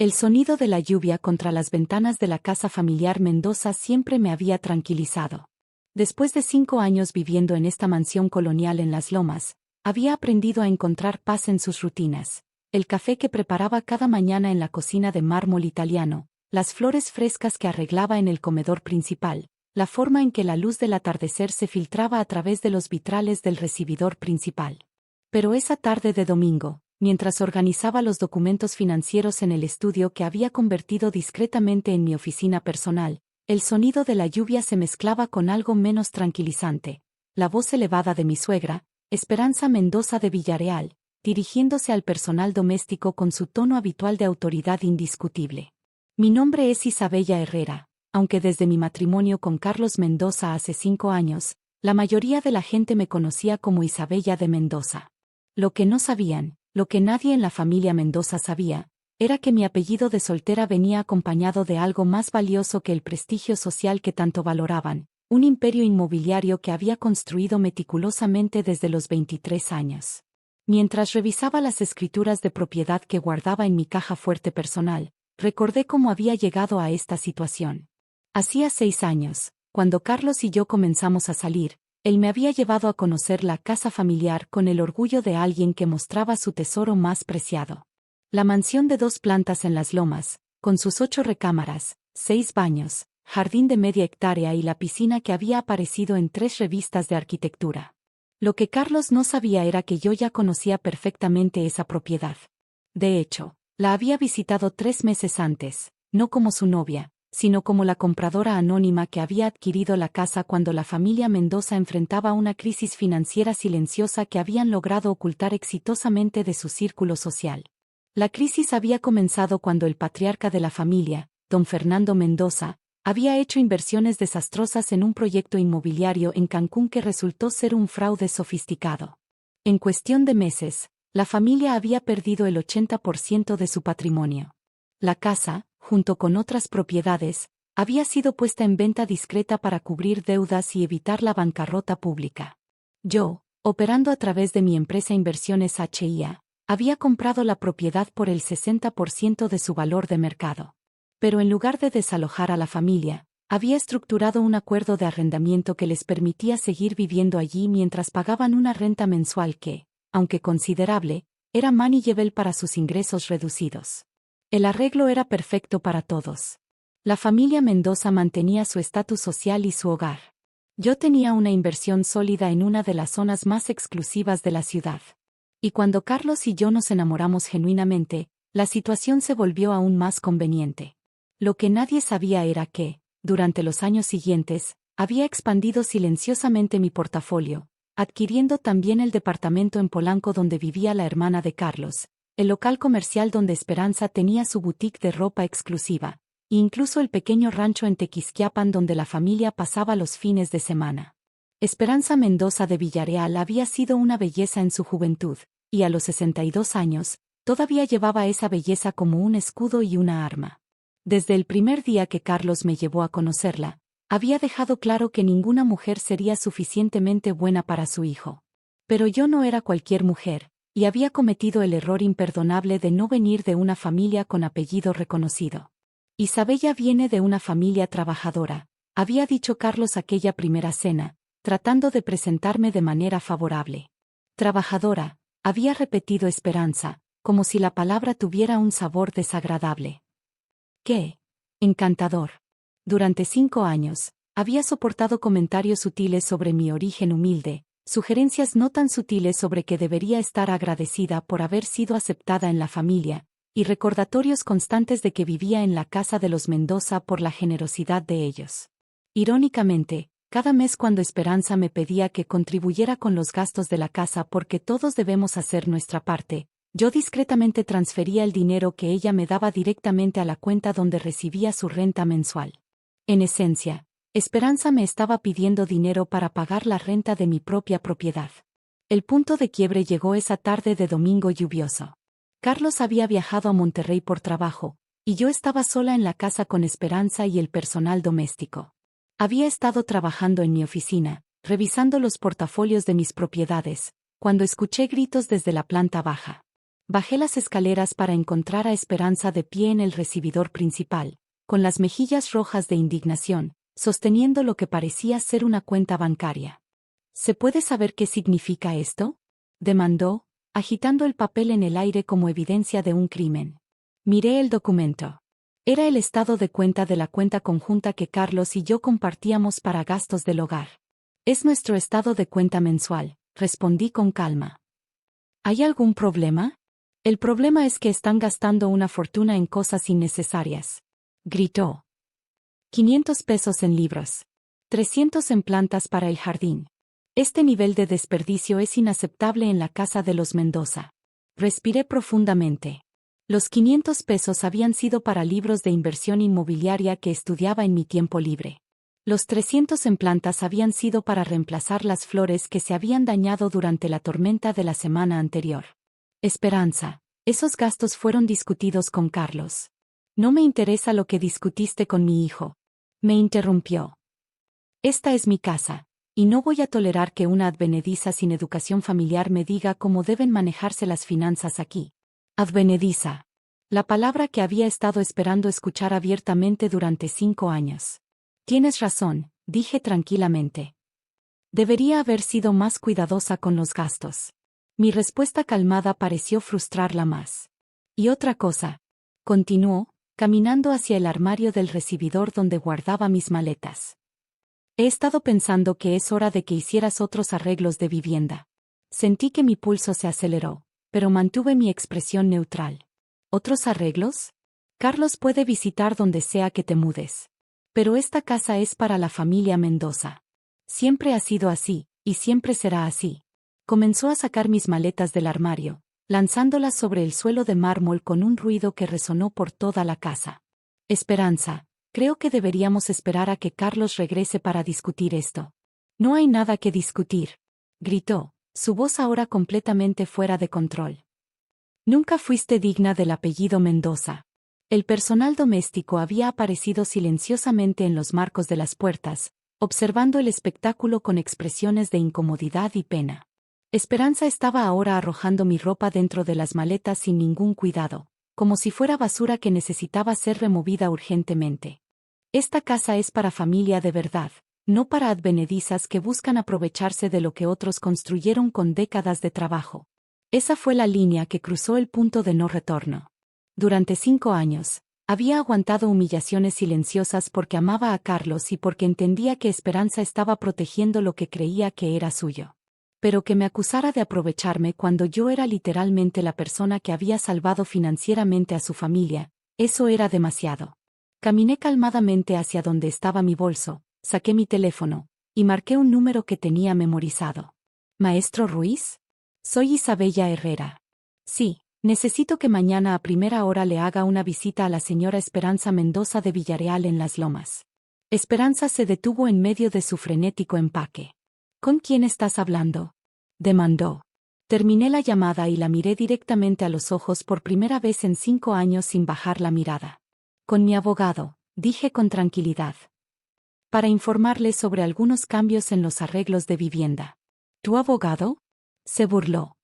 El sonido de la lluvia contra las ventanas de la casa familiar Mendoza siempre me había tranquilizado. Después de 5 años viviendo en esta mansión colonial en Las Lomas, había aprendido a encontrar paz en sus rutinas. El café que preparaba cada mañana en la cocina de mármol italiano, las flores frescas que arreglaba en el comedor principal, la forma en que la luz del atardecer se filtraba a través de los vitrales del recibidor principal. Pero esa tarde de domingo, mientras organizaba los documentos financieros en el estudio que había convertido discretamente en mi oficina personal, el sonido de la lluvia se mezclaba con algo menos tranquilizante, la voz elevada de mi suegra, Esperanza Mendoza de Villareal, dirigiéndose al personal doméstico con su tono habitual de autoridad indiscutible. Mi nombre es Isabella Herrera, aunque desde mi matrimonio con Carlos Mendoza hace 5 años, la mayoría de la gente me conocía como Isabella de Mendoza. Lo que no sabían, lo que nadie en la familia Mendoza sabía, era que mi apellido de soltera venía acompañado de algo más valioso que el prestigio social que tanto valoraban, un imperio inmobiliario que había construido meticulosamente desde los 23 años. Mientras revisaba las escrituras de propiedad que guardaba en mi caja fuerte personal, recordé cómo había llegado a esta situación. Hacía 6 años, cuando Carlos y yo comenzamos a salir, él me había llevado a conocer la casa familiar con el orgullo de alguien que mostraba su tesoro más preciado. La mansión de 2 plantas en Las Lomas, con sus 8 recámaras, 6 baños, jardín de media hectárea y la piscina que había aparecido en 3 revistas de arquitectura. Lo que Carlos no sabía era que yo ya conocía perfectamente esa propiedad. De hecho, la había visitado 3 meses antes, no como su novia, sino como la compradora anónima que había adquirido la casa cuando la familia Mendoza enfrentaba una crisis financiera silenciosa que habían logrado ocultar exitosamente de su círculo social. La crisis había comenzado cuando el patriarca de la familia, don Fernando Mendoza, había hecho inversiones desastrosas en un proyecto inmobiliario en Cancún que resultó ser un fraude sofisticado. En cuestión de meses, la familia había perdido el 80% de su patrimonio. La casa, junto con otras propiedades, había sido puesta en venta discreta para cubrir deudas y evitar la bancarrota pública. Yo, operando a través de mi empresa Inversiones HIA, había comprado la propiedad por el 60% de su valor de mercado. Pero en lugar de desalojar a la familia, había estructurado un acuerdo de arrendamiento que les permitía seguir viviendo allí mientras pagaban una renta mensual que, aunque considerable, era manageable para sus ingresos reducidos. El arreglo era perfecto para todos. La familia Mendoza mantenía su estatus social y su hogar. Yo tenía una inversión sólida en una de las zonas más exclusivas de la ciudad. Y cuando Carlos y yo nos enamoramos genuinamente, la situación se volvió aún más conveniente. Lo que nadie sabía era que, durante los años siguientes, había expandido silenciosamente mi portafolio, adquiriendo también el departamento en Polanco donde vivía la hermana de Carlos, el local comercial donde Esperanza tenía su boutique de ropa exclusiva, e incluso el pequeño rancho en Tequisquiapan donde la familia pasaba los fines de semana. Esperanza Mendoza de Villareal había sido una belleza en su juventud, y a los 62 años, todavía llevaba esa belleza como un escudo y una arma. Desde el primer día que Carlos me llevó a conocerla, había dejado claro que ninguna mujer sería suficientemente buena para su hijo. Pero yo no era cualquier mujer, y había cometido el error imperdonable de no venir de una familia con apellido reconocido. Isabella viene de una familia trabajadora, había dicho Carlos aquella primera cena, tratando de presentarme de manera favorable. Trabajadora, había repetido Esperanza, como si la palabra tuviera un sabor desagradable. ¡Qué encantador! Durante 5 años, había soportado comentarios sutiles sobre mi origen humilde, sugerencias no tan sutiles sobre que debería estar agradecida por haber sido aceptada en la familia, y recordatorios constantes de que vivía en la casa de los Mendoza por la generosidad de ellos. Irónicamente, cada mes cuando Esperanza me pedía que contribuyera con los gastos de la casa porque todos debemos hacer nuestra parte, yo discretamente transfería el dinero que ella me daba directamente a la cuenta donde recibía su renta mensual. En esencia, Esperanza me estaba pidiendo dinero para pagar la renta de mi propia propiedad. El punto de quiebre llegó esa tarde de domingo lluvioso. Carlos había viajado a Monterrey por trabajo, y yo estaba sola en la casa con Esperanza y el personal doméstico. Había estado trabajando en mi oficina, revisando los portafolios de mis propiedades, cuando escuché gritos desde la planta baja. Bajé las escaleras para encontrar a Esperanza de pie en el recibidor principal, con las mejillas rojas de indignación, sosteniendo lo que parecía ser una cuenta bancaria. ¿Se puede saber qué significa esto?, demandó, agitando el papel en el aire como evidencia de un crimen. Miré el documento. Era el estado de cuenta de la cuenta conjunta que Carlos y yo compartíamos para gastos del hogar. Es nuestro estado de cuenta mensual, respondí con calma. ¿Hay algún problema? El problema es que están gastando una fortuna en cosas innecesarias, gritó. 500 pesos en libros. 300 en plantas para el jardín. Este nivel de desperdicio es inaceptable en la casa de los Mendoza. Respiré profundamente. Los 500 pesos habían sido para libros de inversión inmobiliaria que estudiaba en mi tiempo libre. Los 300 en plantas habían sido para reemplazar las flores que se habían dañado durante la tormenta de la semana anterior. Esperanza, esos gastos fueron discutidos con Carlos. No me interesa lo que discutiste con mi hijo. Me interrumpió. Esta es mi casa, y no voy a tolerar que una advenediza sin educación familiar me diga cómo deben manejarse las finanzas aquí. Advenediza. La palabra que había estado esperando escuchar abiertamente durante 5 años. Tienes razón, dije tranquilamente. Debería haber sido más cuidadosa con los gastos. Mi respuesta calmada pareció frustrarla más. Y otra cosa, continuó, caminando hacia el armario del recibidor donde guardaba mis maletas. He estado pensando que es hora de que hicieras otros arreglos de vivienda. Sentí que mi pulso se aceleró, pero mantuve mi expresión neutral. ¿Otros arreglos? Carlos puede visitar donde sea que te mudes. Pero esta casa es para la familia Mendoza. Siempre ha sido así, y siempre será así. Comenzó a sacar mis maletas del armario, lanzándolas sobre el suelo de mármol con un ruido que resonó por toda la casa. Esperanza. Creo que deberíamos esperar a que Carlos regrese para discutir esto. No hay nada que discutir, gritó, su voz ahora completamente fuera de control. Nunca fuiste digna del apellido Mendoza. El personal doméstico había aparecido silenciosamente en los marcos de las puertas, observando el espectáculo con expresiones de incomodidad y pena. Esperanza estaba ahora arrojando mi ropa dentro de las maletas sin ningún cuidado, como si fuera basura que necesitaba ser removida urgentemente. Esta casa es para familia de verdad, no para advenedizas que buscan aprovecharse de lo que otros construyeron con décadas de trabajo. Esa fue la línea que cruzó el punto de no retorno. Durante 5 años, había aguantado humillaciones silenciosas porque amaba a Carlos y porque entendía que Esperanza estaba protegiendo lo que creía que era suyo. Pero que me acusara de aprovecharme cuando yo era literalmente la persona que había salvado financieramente a su familia, eso era demasiado. Caminé calmadamente hacia donde estaba mi bolso, saqué mi teléfono, y marqué un número que tenía memorizado. ¿Maestro Ruiz? Soy Isabella Herrera. Sí, necesito que mañana a primera hora le haga una visita a la señora Esperanza Mendoza de Villareal en Las Lomas. Esperanza se detuvo en medio de su frenético empaque. ¿Con quién estás hablando?, demandó. Terminé la llamada y la miré directamente a los ojos por primera vez en 5 años sin bajar la mirada. Con mi abogado, dije con tranquilidad. Para informarle sobre algunos cambios en los arreglos de vivienda. ¿Tu abogado?, se burló.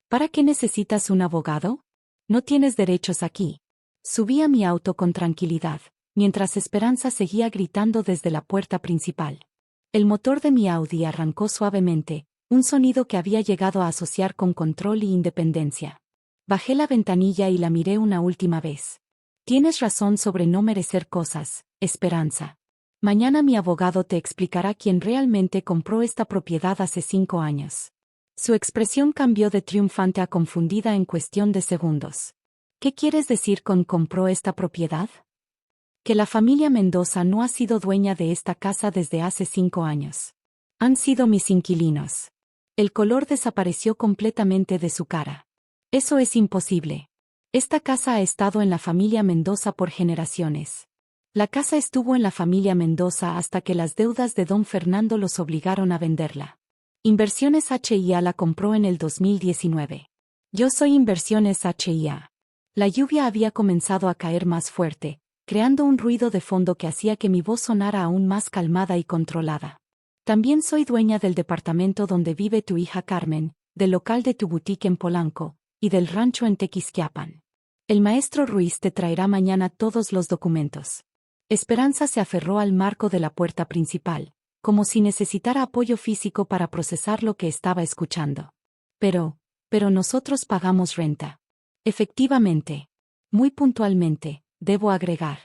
¿Para qué necesitas un abogado? No tienes derechos aquí. Subí a mi auto con tranquilidad, mientras Esperanza seguía gritando desde la puerta principal. El motor de mi Audi arrancó suavemente, un sonido que había llegado a asociar con control y independencia. Bajé la ventanilla y la miré una última vez. Tienes razón sobre no merecer cosas, Esperanza. Mañana mi abogado te explicará quién realmente compró esta propiedad hace 5 años. Su expresión cambió de triunfante a confundida en cuestión de segundos. ¿Qué quieres decir con compró esta propiedad? Que la familia Mendoza no ha sido dueña de esta casa desde hace 5 años. Han sido mis inquilinos. El color desapareció completamente de su cara. Eso es imposible. Esta casa ha estado en la familia Mendoza por generaciones. La casa estuvo en la familia Mendoza hasta que las deudas de don Fernando los obligaron a venderla. Inversiones HIA la compró en el 2019. Yo soy Inversiones HIA. La lluvia había comenzado a caer más fuerte, creando un ruido de fondo que hacía que mi voz sonara aún más calmada y controlada. También soy dueña del departamento donde vive tu hija Carmen, del local de tu boutique en Polanco, y del rancho en Tequisquiapan. El maestro Ruiz te traerá mañana todos los documentos. Esperanza se aferró al marco de la puerta principal, como si necesitara apoyo físico para procesar lo que estaba escuchando. Pero nosotros pagamos renta. Efectivamente. Muy puntualmente, debo agregar.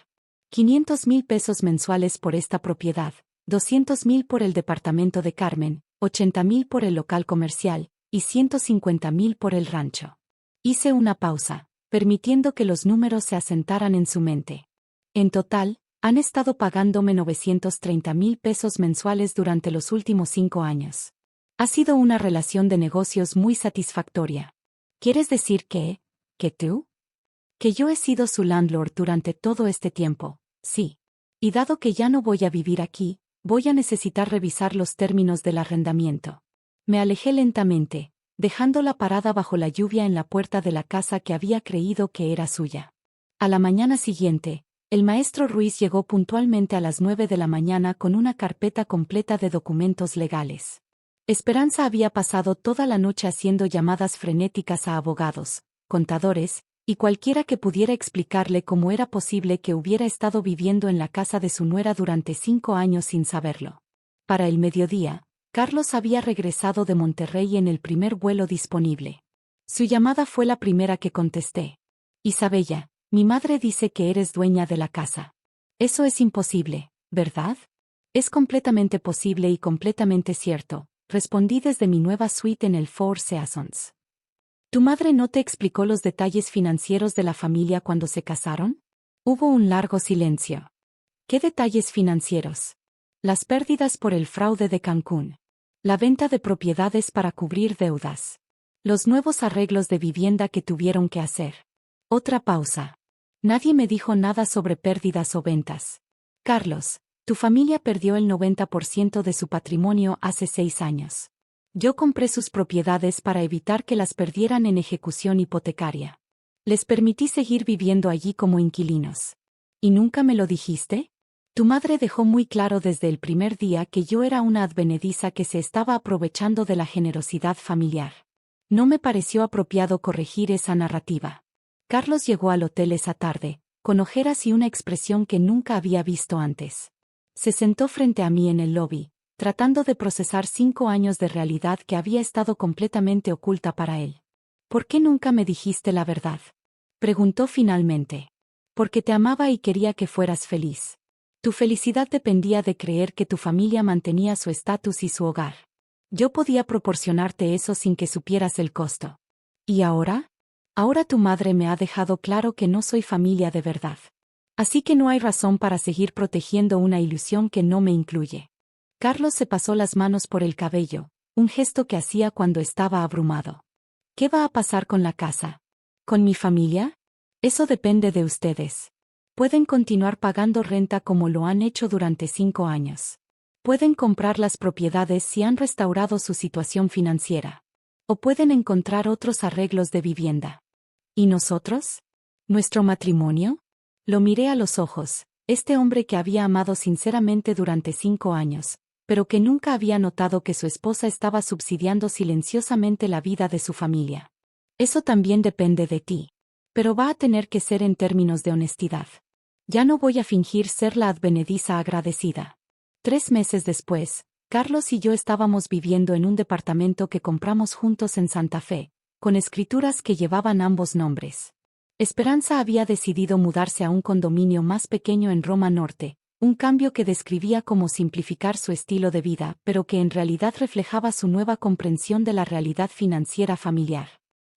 500,000 pesos mensuales por esta propiedad, 200,000 por el departamento de Carmen, 80,000 por el local comercial, y 150,000 por el rancho. Hice una pausa, permitiendo que los números se asentaran en su mente. En total, han estado pagándome 930,000 pesos mensuales durante los últimos 5 años. Ha sido una relación de negocios muy satisfactoria. ¿Quieres decir que tú? Que yo he sido su landlord durante todo este tiempo, sí. Y dado que ya no voy a vivir aquí, voy a necesitar revisar los términos del arrendamiento. Me alejé lentamente, dejándola parada bajo la lluvia en la puerta de la casa que había creído que era suya. A la mañana siguiente, el maestro Ruiz llegó puntualmente a las 9 de la mañana con una carpeta completa de documentos legales. Esperanza había pasado toda la noche haciendo llamadas frenéticas a abogados, contadores, y cualquiera que pudiera explicarle cómo era posible que hubiera estado viviendo en la casa de su nuera durante 5 años sin saberlo. Para el mediodía, Carlos había regresado de Monterrey en el primer vuelo disponible. Su llamada fue la primera que contesté. Isabella, mi madre dice que eres dueña de la casa. Eso es imposible, ¿verdad? Es completamente posible y completamente cierto, respondí desde mi nueva suite en el Four Seasons. ¿Tu madre no te explicó los detalles financieros de la familia cuando se casaron? Hubo un largo silencio. ¿Qué detalles financieros? Las pérdidas por el fraude de Cancún. La venta de propiedades para cubrir deudas. Los nuevos arreglos de vivienda que tuvieron que hacer. Otra pausa. Nadie me dijo nada sobre pérdidas o ventas. Carlos, tu familia perdió el 90% de su patrimonio hace 6 años. Yo compré sus propiedades para evitar que las perdieran en ejecución hipotecaria. Les permití seguir viviendo allí como inquilinos. ¿Y nunca me lo dijiste? Tu madre dejó muy claro desde el primer día que yo era una advenediza que se estaba aprovechando de la generosidad familiar. No me pareció apropiado corregir esa narrativa. Carlos llegó al hotel esa tarde, con ojeras y una expresión que nunca había visto antes. Se sentó frente a mí en el lobby, tratando de procesar 5 años de realidad que había estado completamente oculta para él. ¿Por qué nunca me dijiste la verdad? Preguntó finalmente. Porque te amaba y quería que fueras feliz. Tu felicidad dependía de creer que tu familia mantenía su estatus y su hogar. Yo podía proporcionarte eso sin que supieras el costo. ¿Y ahora? Ahora tu madre me ha dejado claro que no soy familia de verdad. Así que no hay razón para seguir protegiendo una ilusión que no me incluye. Carlos se pasó las manos por el cabello, un gesto que hacía cuando estaba abrumado. ¿Qué va a pasar con la casa? ¿Con mi familia? Eso depende de ustedes. Pueden continuar pagando renta como lo han hecho durante 5 años. Pueden comprar las propiedades si han restaurado su situación financiera. O pueden encontrar otros arreglos de vivienda. ¿Y nosotros? ¿Nuestro matrimonio? Lo miré a los ojos, este hombre que había amado sinceramente durante 5 años, pero que nunca había notado que su esposa estaba subsidiando silenciosamente la vida de su familia. Eso también depende de ti. Pero va a tener que ser en términos de honestidad. Ya no voy a fingir ser la advenediza agradecida. 3 meses después, Carlos y yo estábamos viviendo en un departamento que compramos juntos en Santa Fe, con escrituras que llevaban ambos nombres. Esperanza había decidido mudarse a un condominio más pequeño en Roma Norte, un cambio que describía como simplificar su estilo de vida, pero que en realidad reflejaba su nueva comprensión de la realidad financiera familiar.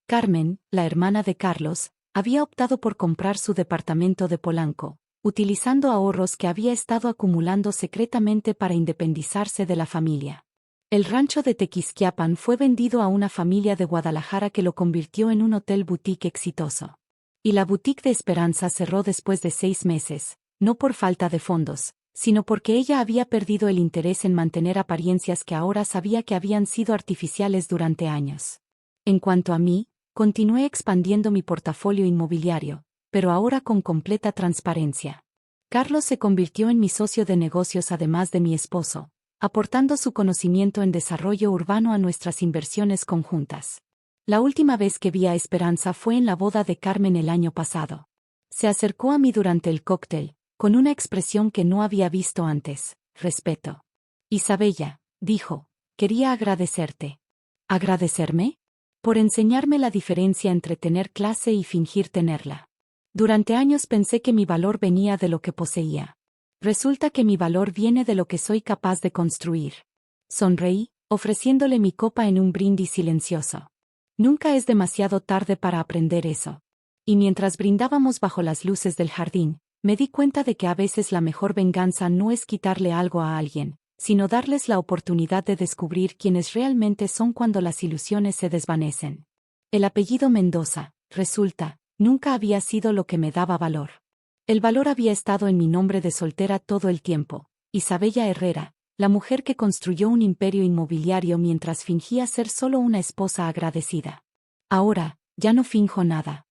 Carmen, la hermana de Carlos, había optado por comprar su departamento de Polanco, utilizando ahorros que había estado acumulando secretamente para independizarse de la familia. El rancho de Tequisquiapan fue vendido a una familia de Guadalajara que lo convirtió en un hotel boutique exitoso. Y la boutique de Esperanza cerró después de 6 meses, no por falta de fondos, sino porque ella había perdido el interés en mantener apariencias que ahora sabía que habían sido artificiales durante años. En cuanto a mí, continué expandiendo mi portafolio inmobiliario, pero ahora con completa transparencia. Carlos se convirtió en mi socio de negocios además de mi esposo, aportando su conocimiento en desarrollo urbano a nuestras inversiones conjuntas. La última vez que vi a Esperanza fue en la boda de Carmen el año pasado. Se acercó a mí durante el cóctel, con una expresión que no había visto antes: respeto. Isabella, dijo, quería agradecerte. ¿Agradecerme? Por enseñarme la diferencia entre tener clase y fingir tenerla. Durante años pensé que mi valor venía de lo que poseía. Resulta que mi valor viene de lo que soy capaz de construir. Sonreí, ofreciéndole mi copa en un brindis silencioso. Nunca es demasiado tarde para aprender eso. Y mientras brindábamos bajo las luces del jardín, me di cuenta de que a veces la mejor venganza no es quitarle algo a alguien, sino darles la oportunidad de descubrir quiénes realmente son cuando las ilusiones se desvanecen. El apellido Mendoza, resulta, nunca había sido lo que me daba valor. El valor había estado en mi nombre de soltera todo el tiempo: Isabella Herrera, la mujer que construyó un imperio inmobiliario mientras fingía ser solo una esposa agradecida. Ahora, ya no finjo nada.